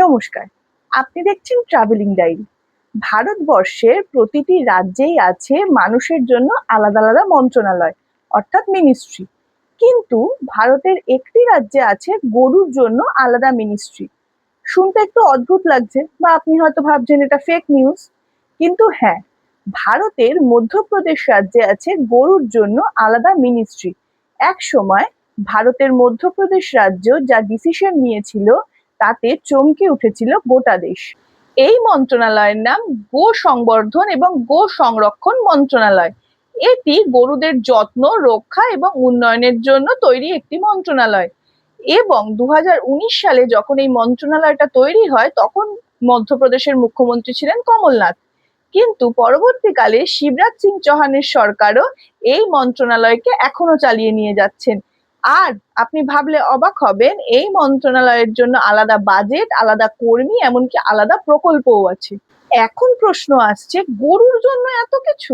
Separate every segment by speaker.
Speaker 1: নমস্কার, আপনি দেখছেন ট্রাভেলিং ডায়েরি। ভারতবর্ষের প্রতিটি রাজ্যেই আছে মানুষের জন্য আলাদা আলাদা মন্ত্রণালয়, অর্থাৎ মিনিস্ট্রি। কিন্তু ভারতের একটি রাজ্যে আছে গরুর জন্য আলাদা মিনিস্ট্রি। শুনতে একটু অদ্ভুত লাগছে, বা আপনি হয়তো ভাবছেন এটা ফেক নিউজ। কিন্তু হ্যাঁ, ভারতের মধ্যপ্রদেশ রাজ্যে আছে গরুর জন্য আলাদা মিনিস্ট্রি। এক সময় ভারতের মধ্যপ্রদেশ রাজ্য যা ডিসিশন নিয়েছিল তাতে চমকে উঠেছিল গোটা দেশ। এই মন্ত্রণালয়ের নাম গো সংবর্ধন এবং গো সংরক্ষণ মন্ত্রণালয়। এটি গরুদের যত্ন, রক্ষা এবং উন্নয়নের জন্য তৈরি একটি মন্ত্রণালয়। এবং 2019 সালে যখন এই মন্ত্রণালয়টা তৈরি হয় তখন মধ্যপ্রদেশের মুখ্যমন্ত্রী ছিলেন কমলনাথ। কিন্তু পরবর্তীকালে শিবরাজ সিং চৌহানের সরকারও এই মন্ত্রণালয়কে এখনো চালিয়ে নিয়ে যাচ্ছেন। আর আপনি ভাবলে অবাক হবেন, এই মন্ত্রণালয়ের জন্য আলাদা বাজেট, আলাদা কর্মী, এমনকি আলাদা প্রকল্পও আছে। এখন প্রশ্ন আসছে, গরুর জন্য এত কিছু?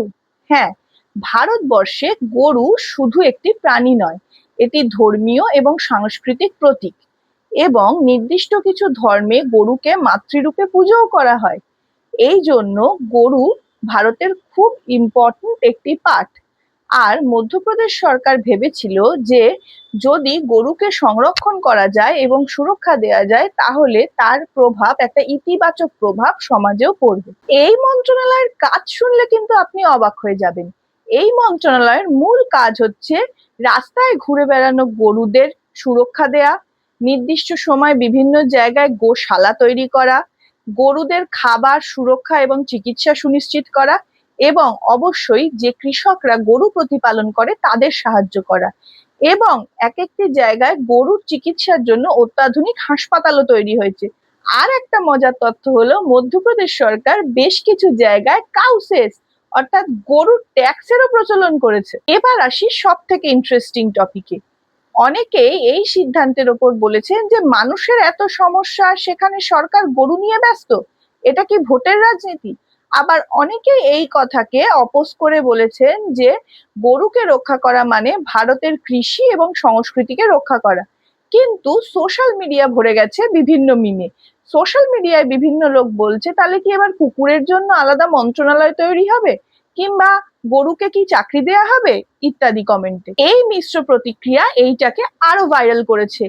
Speaker 1: হ্যাঁ, ভারতবর্ষে গরু শুধু একটি প্রাণী নয়, এটি ধর্মীয় এবং সাংস্কৃতিক প্রতীক। এবং নির্দিষ্ট কিছু ধর্মে গরুকে মাতৃরূপে পূজাও করা হয়। এই জন্য গরু ভারতের খুব ইম্পর্টেন্ট একটি পার্ট। আর মধ্যপ্রদেশ সরকার ভেবেছিল যে যদি গরুকে সংরক্ষণ করা যায় এবং সুরক্ষা দেওয়া যায় তাহলে তার প্রভাব, একটা ইতিবাচক প্রভাব সমাজেও পড়বে। এই মন্ত্রণালয়ের কাজ শুনলে কিন্তু আপনি অবাক হয়ে যাবেন। এই মন্ত্রণালয়ের মূল কাজ হচ্ছে রাস্তায় ঘুরে বেড়ানো গরুদের সুরক্ষা দেয়া, নির্দিষ্ট সময় বিভিন্ন জায়গায় গোশালা তৈরি করা, গরুদের খাবার, সুরক্ষা এবং চিকিৎসা সুনিশ্চিত করা, এবং অবশ্যই যে কৃষকরা গরু প্রতিপালন করে তাদের সাহায্য করা। এবং এক একটি জায়গায় গরুর চিকিৎসার জন্য অত্যাধুনিক হাসপাতালও তৈরি হয়েছে। আর একটা মজার তথ্য হলো, মধ্যপ্রদেশ সরকার বেশ কিছু জায়গায় কাউসেস অর্থাৎ গরুর ট্যাক্সেরও প্রচলন করেছে। এবার আসি সব থেকে ইন্টারেস্টিং টপিকে। অনেকেই এই সিদ্ধান্তের ওপর বলেছেন যে মানুষের এত সমস্যা, সেখানে সরকার গরু নিয়ে ব্যস্ত, এটা কি ভোটের রাজনীতি? আবার অনেকেই এই কথাকে অপোজ করে বলেছেন যে গরুকে রক্ষা করা মানে ভারতের কৃষি এবং সংস্কৃতিকে রক্ষা করা। কিন্তু সোশ্যাল মিডিয়া ভরে গেছে বিভিন্ন মিমে। সোশ্যাল মিডিয়ায় বিভিন্ন লোক বলছে, তাহলে কি এবার কুকুরের জন্য আলাদা মন্ত্রণালয় তৈরি হবে, কিংবা গরুকে কি চাকরি দেয়া হবে, ইত্যাদি কমেন্টে। এই মিশ্র প্রতিক্রিয়া এইটাকে আরো ভাইরাল করেছে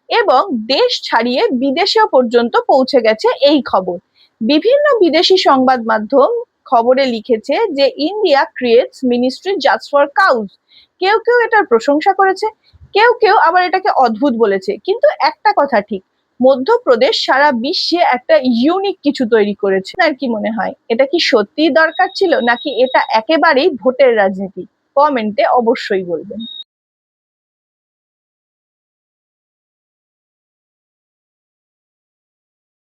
Speaker 1: এবং দেশ ছাড়িয়ে বিদেশেও পর্যন্ত পৌঁছে গেছে এই খবর। বিভিন্ন বিদেশি সংবাদ মাধ্যম খবরে লিখেছে যে India creates ministry just for cows. কেউ কেউ এটার প্রশংসা করেছে, কেউ কেউ আবার এটাকে অদ্ভুত বলেছে। কিন্তু একটা কথা ঠিক, মধ্যপ্রদেশ সারা বিশ্বে একটা ইউনিক কিছু তৈরি করেছে। আর কি মনে হয়, এটা কি সত্যিই দরকার ছিল, নাকি এটা একেবারেই ভোটের রাজনীতি? কমেন্টে অবশ্যই বলবেন।